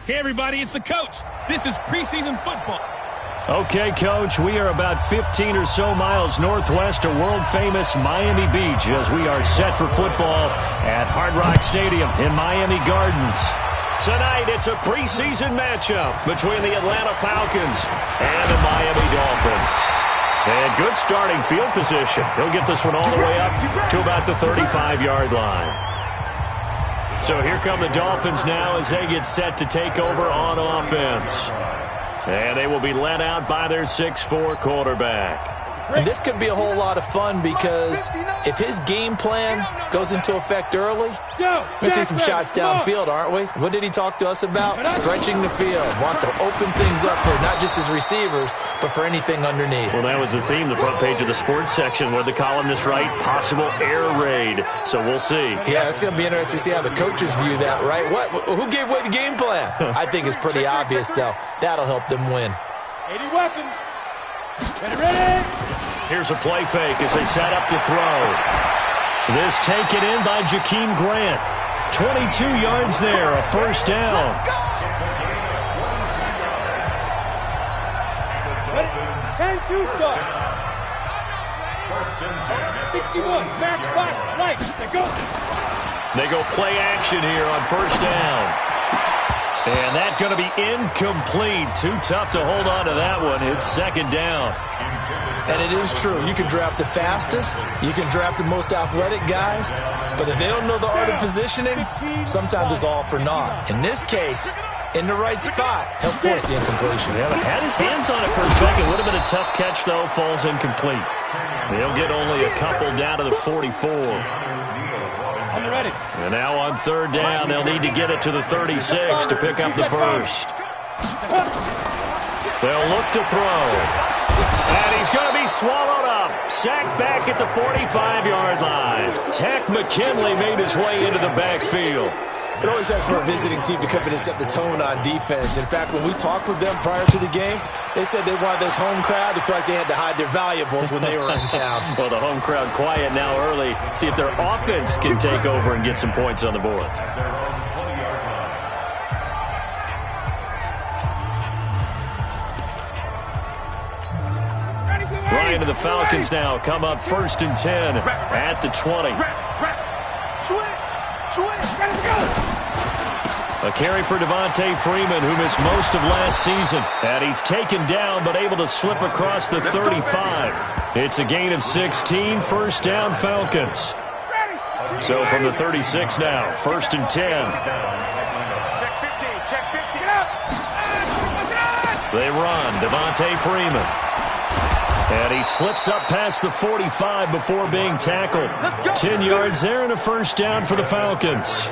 Hey, everybody, it's the coach. This is preseason football. Okay, Coach, we are about 15 or so miles northwest of world-famous Miami Beach as we are set for football at Hard Rock Stadium in Miami Gardens. Tonight, it's a preseason matchup between the Atlanta Falcons and the Miami Dolphins. And good starting field position. He'll get this one all the way up to about the 35-yard line. So here come the Dolphins now as they get set to take over on offense. And they will be led out by their 6'4" quarterback. And this could be a whole lot of fun because if his game plan goes into effect early, we're going to see some shots downfield, aren't we? What did he talk to us about? Stretching the field. Wants to open things up for not just his receivers, but for anything underneath. Well, that was the theme, the front page of the sports section, where the columnists write possible air raid. So we'll see. Yeah, it's going to be interesting to see how the coaches view that, right? Who gave away the game plan? I think it's pretty obvious, though. That'll help them win. 80 weapon. Ready. Here's a play fake as they set up to throw. This taken in by Jakeem Grant. 22 yards there, a first down. Ready. 10-2 start. 61, match box, right. They go play action here on first down. And that's going to be incomplete. Too tough to hold on to that one. It's second down. And it is true. You can draft the fastest. You can draft the most athletic guys. But if they don't know the art of positioning, sometimes it's all for naught. In this case, in the right spot, he'll force the incompletion. Yeah, but had his hands on it for a second. Would have been a tough catch, though. Falls incomplete. They'll get only a couple down to the 44. Ready. And now on third down, they'll need to get it to the 36 to pick up the first. They'll look to throw. And he's going to be swallowed up. Sacked back at the 45-yard line. Tack McKinley made his way into the backfield. It always helps for a visiting team to come in and set the tone on defense. In fact, when we talked with them prior to the game, they said they wanted this home crowd to feel like they had to hide their valuables when they were in town. Well, the home crowd quiet now early. See if their offense can take over and get some points on the board. Ryan and the Falcons now come up 1st and 10 at the 20. A carry for Devontae Freeman, who missed most of last season. And he's taken down, but able to slip across the 35. It's a gain of 16, first down Falcons. So from the 36 now, 1st and 10. Check 15, check 15. Get up. They run, Devontae Freeman. And he slips up past the 45 before being tackled. 10 yards there and a first down for the Falcons.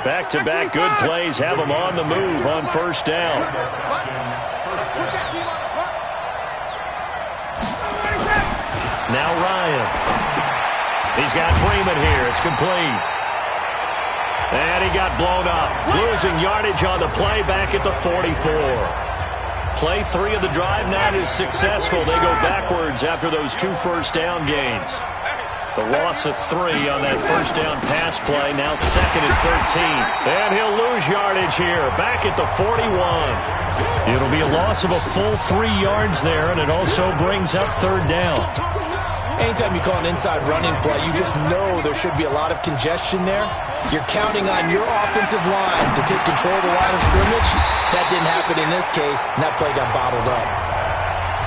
Back-to-back good plays have them on the move on first down. Now Ryan. He's got Freeman here. It's complete. And he got blown up. Losing yardage on the play back at the 44. Play 3 of the drive not as successful. They go backwards after those 2 first down gains. The loss of 3 on that first down pass play. Now 2nd and 13. And he'll lose yardage here. Back at the 41. It'll be a loss of a full 3 yards there, and it also brings up 3rd down. Anytime you call an inside running play, you just know there should be a lot of congestion there. You're counting on your offensive line to take control of the line of scrimmage. That didn't happen in this case, and that play got bottled up.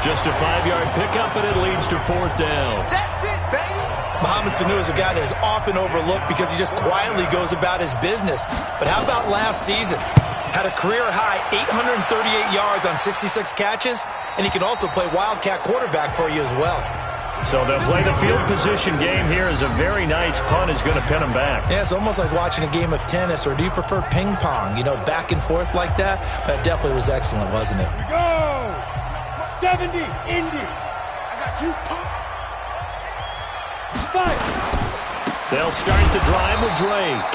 Just a 5-yard pickup, and it leads to 4th down. That's it, baby. Mohamed Sanu is a guy that is often overlooked because he just quietly goes about his business. But how about last season? Had a career-high 838 yards on 66 catches, and he can also play wildcat quarterback for you as well. So they'll play the field position game here as a very nice punt is going to pin them back. Yeah, it's almost like watching a game of tennis, or do you prefer ping pong? You know, back and forth like that? But it definitely was excellent, wasn't it? Here we go. 70, Indy. I got you. Five. They'll start the drive with Drake.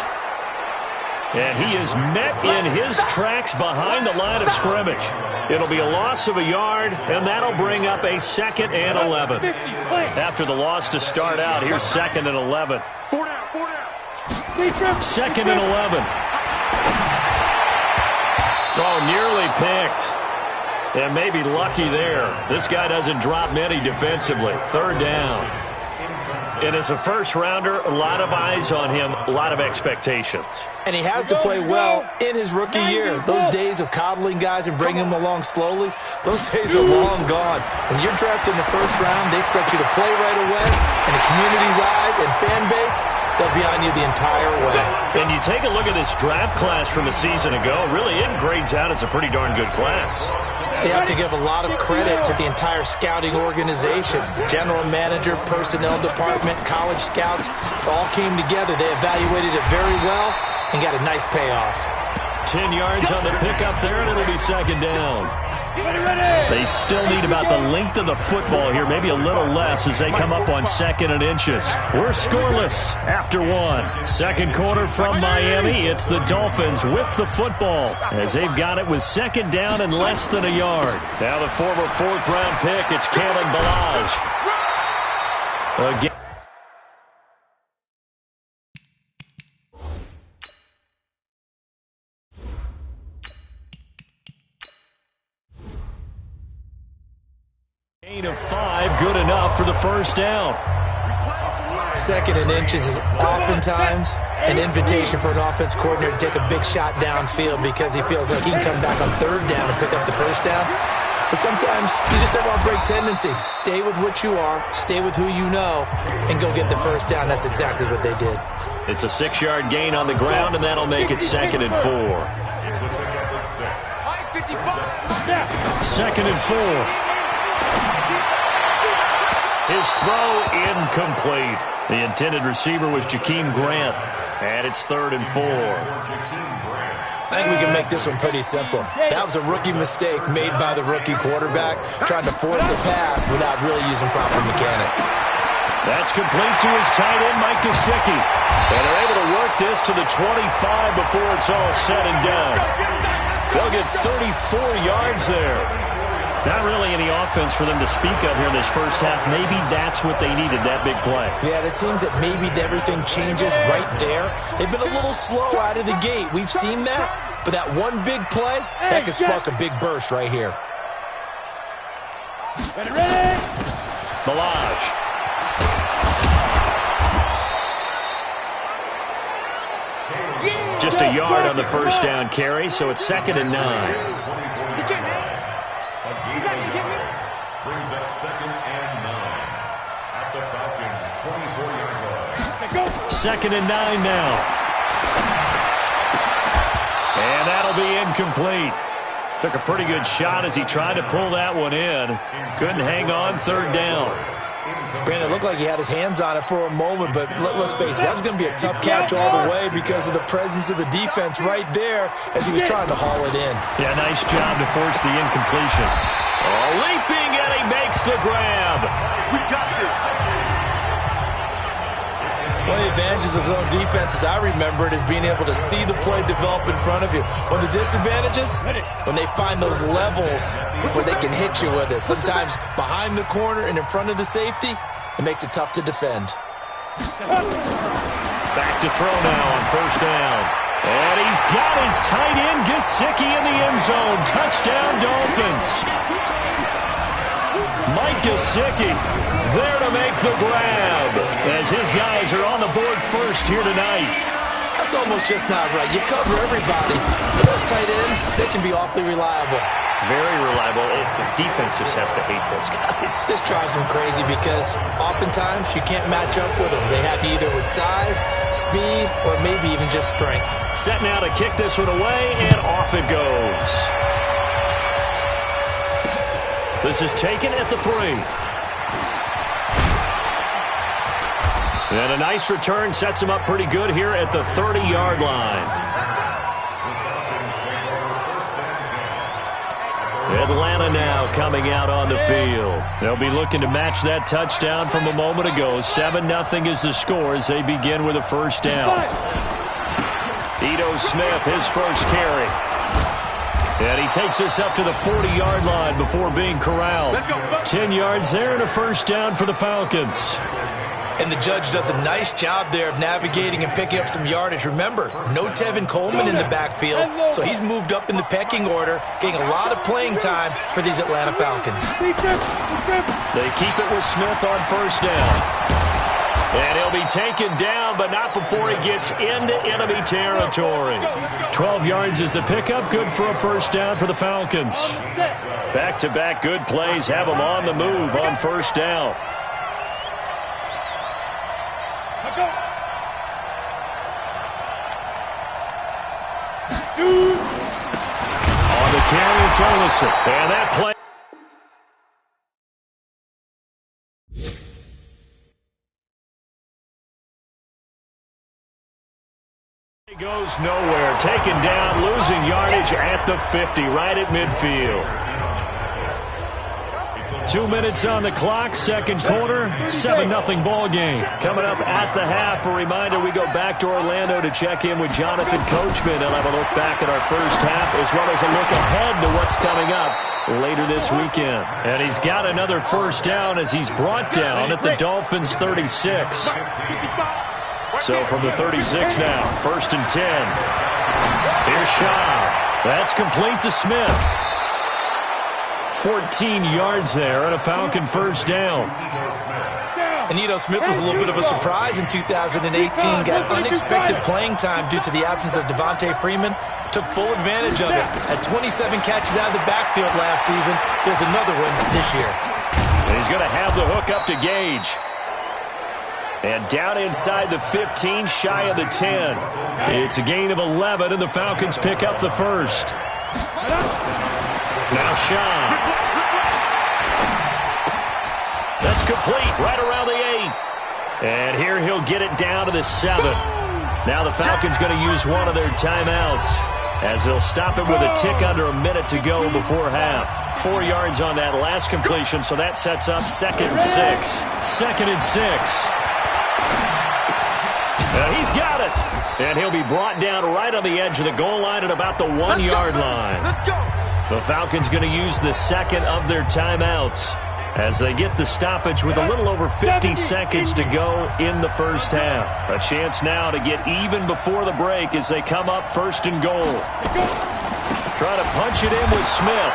And he is met in his tracks behind the line of scrimmage. It'll be a loss of a yard, and that'll bring up a 2nd and 11. After the loss to start out, here's 2nd and 11. 4 down, 4 down. Second and 11. Oh, nearly picked. And maybe lucky there. This guy doesn't drop many defensively. Third down. And as a first-rounder, a lot of eyes on him, a lot of expectations. And he has to play well in his rookie year. Those days of coddling guys and bringing them along slowly, those days are long gone. When you're drafted in the first round, they expect you to play right away. And the community's eyes and fan base, they'll be on you the entire way. And you take a look at this draft class from a season ago, really it grades out as a pretty darn good class. So you have to give a lot of credit to the entire scouting organization. General manager, personnel department, college scouts, all came together. They evaluated it very well and got a nice payoff. 10 yards on the pickup there, and it'll be second down. They still need about the length of the football here, maybe a little less as they come up on second and inches. We're scoreless after one. Second quarter from Miami. It's the Dolphins with the football as they've got it with second down and less than a yard. Now the former fourth-round pick, it's Qb1. Again. Gain of 5, good enough for the first down. Second and inches is oftentimes an invitation for an offense coordinator to take a big shot downfield because he feels like he can come back on third down and pick up the first down. But sometimes you just don't want to break tendency. Stay with what you are, stay with who you know, and go get the first down. That's exactly what they did. It's a 6-yard gain on the ground, and that'll make it second and 4. Second and 4. His throw incomplete. The intended receiver was Jakeem Grant. And it's third and 4. I think we can make this one pretty simple. That was a rookie mistake made by the rookie quarterback, trying to force a pass without really using proper mechanics. That's complete to his tight end, Mike Gesicki. And they're able to work this to the 25 before it's all said and done. They'll get 34 yards there. Not really any offense for them to speak of here in this first half. Maybe that's what they needed, that big play. Yeah, it seems that maybe everything changes right there. They've been a little slow out of the gate. We've seen that. But that one big play, that could spark a big burst right here. Ready? Balaj. Just a yard on the first down carry, so it's second and 9. Brings up second and 9 at the Falcons' 24-yard line. Second and 9 now. And that'll be incomplete. Took a pretty good shot as he tried to pull that one in. Couldn't hang on, third down. Brandon, it looked like he had his hands on it for a moment, but let's face it, that was going to be a tough catch all the way because of the presence of the defense right there as he was trying to haul it in. Yeah, nice job to force the incompletion. Oh, leaping, and he makes the grab. We got this. One of the advantages of zone defense, as I remember it, is being able to see the play develop in front of you. One of the disadvantages, when they find those levels where they can hit you with it. Sometimes behind the corner and in front of the safety, it makes it tough to defend. Back to throw now on first down. And he's got his tight end, Gesicki, in the end zone. Touchdown, Dolphins. Mike Gesicki there to make the grab as his guys are on the board first here tonight. That's almost just not right. You cover everybody. But those tight ends, they can be awfully reliable. Very reliable. The defense just has to hate those guys. This drives them crazy because oftentimes you can't match up with them. They have you either with size, speed, or maybe even just strength. Set now to kick this one away, and off it goes. This is taken at the 3. And a nice return sets him up pretty good here at the 30-yard line. Atlanta now coming out on the field. They'll be looking to match that touchdown from a moment ago. 7-0 is the score as they begin with a first down. Ito Smith, his first carry. And he takes us up to the 40-yard line before being corralled. 10 yards there and a first down for the Falcons. And the judge does a nice job there of navigating and picking up some yardage. Remember, no Tevin Coleman in the backfield, so he's moved up in the pecking order, getting a lot of playing time for these Atlanta Falcons. They keep it with Smith on first down. And he'll be taken down, but not before he gets into enemy territory. 12 yards is the pickup. Good for a first down for the Falcons. Back-to-back good plays have them on the move on first down. On the carry, it's Olsen. And that play goes nowhere. Taken down, losing yardage at the 50, right at midfield. 2 minutes on the clock, second quarter, 7-0 ball game. Coming up at the half, a reminder, we go back to Orlando to check in with Jonathan Coachman. He'll have a look back at our first half, as well as a look ahead to what's coming up later this weekend. And he's got another first down as he's brought down at the Dolphins' 36. So from the 36 now, 1st and 10. Here's Shaw. That's complete to Smith. 14 yards there and a Falcon first down. And Smith was a little bit of a surprise in 2018. Got unexpected playing time due to the absence of Devontae Freeman. Took full advantage of it. Had 27 catches out of the backfield last season. There's another one this year. And he's going to have the hook up to Gage. And down inside the 15, shy of the 10. It's a gain of 11, and the Falcons pick up the first. Now Shaw. That's complete, right around the 8. And here he'll get it down to the 7. Now the Falcons going to use one of their timeouts, as they'll stop it with a tick under a minute to go before half. 4 yards on that last completion, so that sets up 2nd and 6. 2nd and 6. He's got it. And he'll be brought down right on the edge of the goal line at about the 1-yard line. The Falcons going to use the second of their timeouts as they get the stoppage with a little over 50 seconds to go in the first half. A chance now to get even before the break as they come up 1st and goal. Try to punch it in with Smith.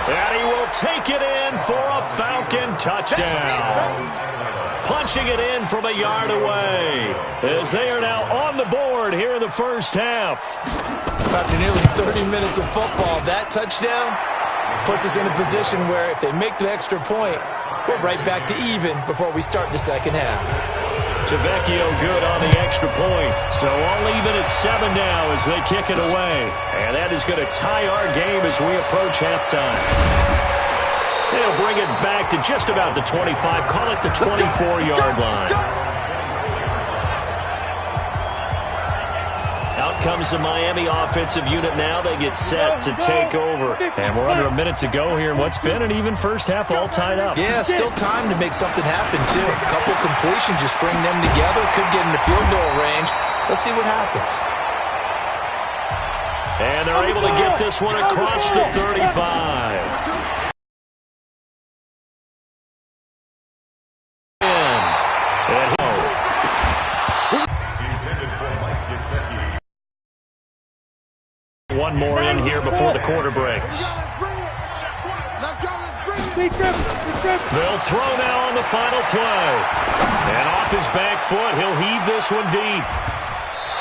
And he will take it in for a Falcon touchdown. Punching it in from a yard away as they are now on the board here in the first half. After nearly 30 minutes of football, that touchdown puts us in a position where if they make the extra point, we're right back to even before we start the second half. Tavecchio good on the extra point. So all even at 7 now as they kick it away. And that is going to tie our game as we approach halftime. They'll bring it back to just about the 25. Call it the 24-yard line. Out comes the Miami offensive unit now. They get set to take over. And we're under a minute to go here in what's been an even first half, all tied up. Yeah, still time to make something happen, too. A couple completions, just string them together. Could get in the field goal range. Let's see what happens. And they're able to get this one across the 35. One more in here before the quarter breaks. They'll throw now on the final play. And off his back foot, he'll heave this one deep.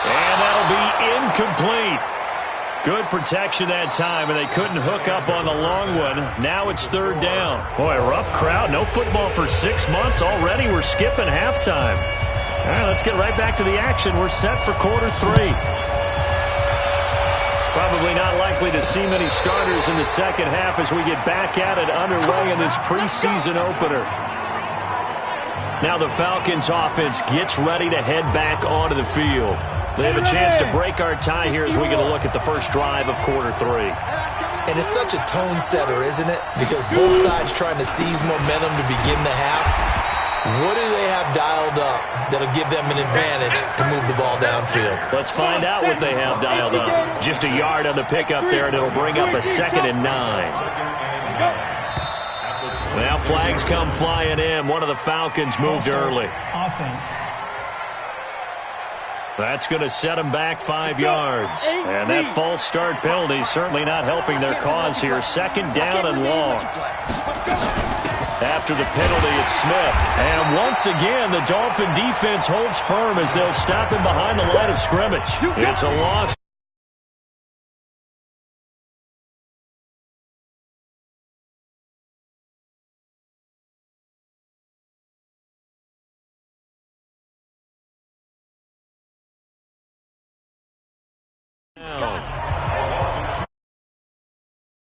And that'll be incomplete. Good protection that time, and they couldn't hook up on the long one. Now it's 3rd down. Boy, a rough crowd. No football for 6 months already. We're skipping halftime. All right, let's get right back to the action. We're set for quarter 3. Probably not likely to see many starters in the second half as we get back at it underway in this preseason opener. Now the Falcons offense gets ready to head back onto the field. They have a chance to break our tie here as we get a look at the first drive of quarter 3. And it's such a tone setter, isn't it? Because both sides trying to seize momentum to begin the half. What do they have dialed up that'll give them an advantage to move the ball downfield? Let's find out what they have dialed up. Just a yard on the pickup there, and it'll bring up a 2nd and 9. Now flags come flying in. One of the Falcons moved early. Offense. That's going to set them back 5 yards. And that false start penalty is certainly not helping their cause here. Second down and long. After the penalty, it's Smith. And once again, the Dolphin defense holds firm as they'll stop him behind the line of scrimmage. It's a loss.